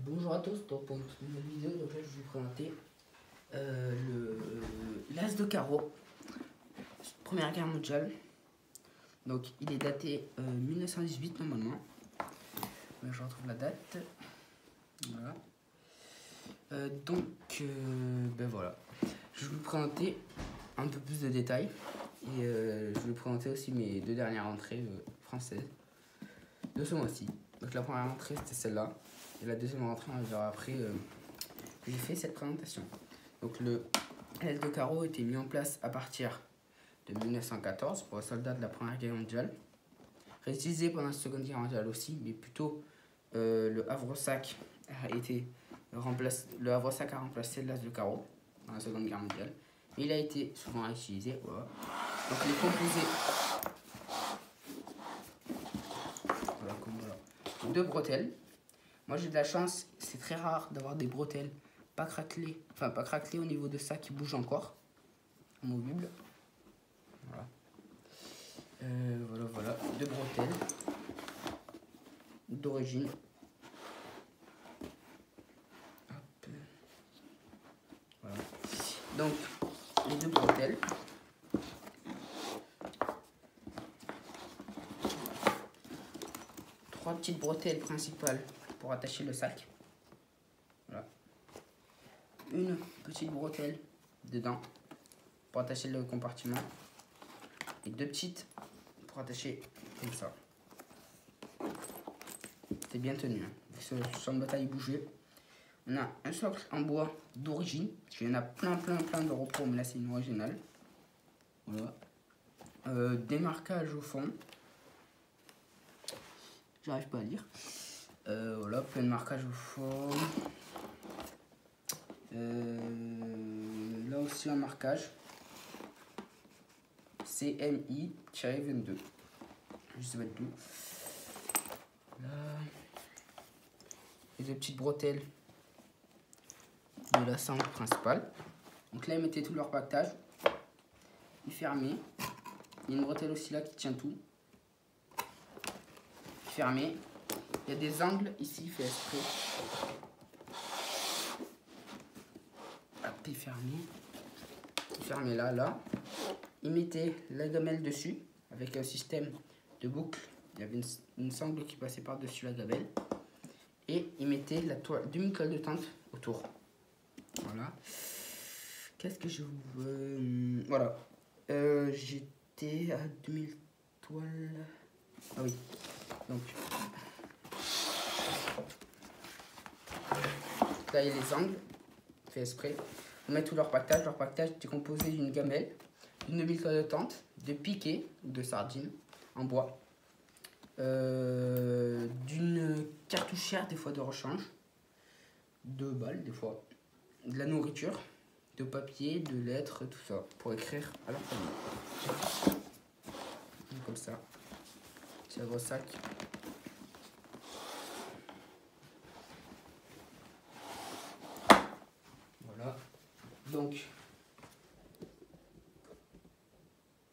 Bonjour à tous, donc pour une nouvelle vidéo, donc là je vais vous présenter l'As de carreau, Première Guerre mondiale. Donc il est daté 1918 normalement. Je retrouve la date. Voilà. Ben voilà. Je vais vous présenter un peu plus de détails et je vais vous présenter aussi mes deux dernières entrées françaises de ce mois-ci. Donc la première entrée c'était celle-là. Et la deuxième rentrée, on verra après que j'ai fait cette présentation. Donc le L'As de carreau a été mis en place à partir de 1914 pour les soldats de la Première Guerre mondiale. Réutilisé pendant la Seconde Guerre mondiale aussi, mais plutôt le havresac a remplacé l'As de carreau dans la Seconde Guerre mondiale. Mais il a été souvent utilisé. Voilà. Donc il est composé de bretelles. Moi j'ai de la chance, c'est très rare d'avoir des bretelles pas craquelées, au niveau de ça qui bouge encore, amovible. Voilà. Voilà, deux bretelles d'origine. Voilà. Donc les deux bretelles. Trois petites bretelles principales pour attacher le sac. Voilà. Une petite bretelle dedans pour attacher le compartiment. Et deux petites pour attacher comme ça. C'est bien tenu. Hein. Sur le bataille bouger. On a un socle en bois d'origine. Il y en a plein de repos, mais là c'est une originale. Voilà. Des marquages au fond. J'arrive pas à lire. Voilà, plein de marquages au fond. Là aussi un marquage. CMI-22. Je sais pas du tout. Là. Et deux petites bretelles de la sangle principale. Donc là, ils mettaient tout leur pactage. Il est fermé. Il y a une bretelle aussi là qui tient tout. Fermé. Il y a des angles ici, fait exprès. Hop, il est fermé. Il est fermé là. Il mettait la gamelle dessus avec un système de boucle. Il y avait une sangle qui passait par-dessus la gamelle. Et il mettait la toile demi-colle de tente autour. Voilà. Qu'est-ce que je veux... Voilà. J'étais à 2000 toiles. Ah oui. Donc. Là, il y a les angles. Fait exprès. On met tout leur pactage. Leur pactage était composé d'une gamelle, d'une demi-colle de tente, de piquets ou de sardines en bois. D'une cartouchière des fois de rechange, 2 balles des fois, de la nourriture, de papier, de lettres, tout ça pour écrire à leur famille. Comme ça, c'est un gros sac. Voilà. Donc,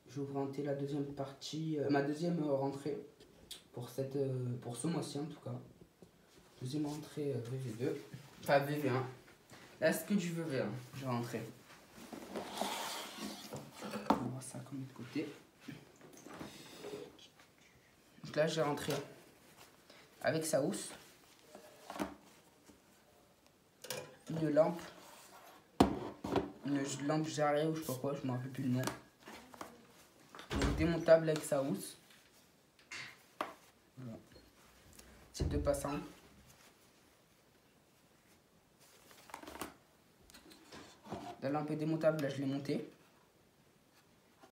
je vais vous présenter la deuxième partie, ma deuxième rentrée. Pour ce mois-ci en tout cas. Deuxième rentrée VV2. Enfin VV1. Là c'est que du VV1. Je vais rentrer. On va voir ça comme de côté. Donc là j'ai rentré avec sa housse. Une lampe. Une lampe jarrée ou je sais pas quoi, je me rappelle plus le nom. Donc démontable avec sa housse. Voilà. C'est 2 passants. La lampe est démontable, là je l'ai montée.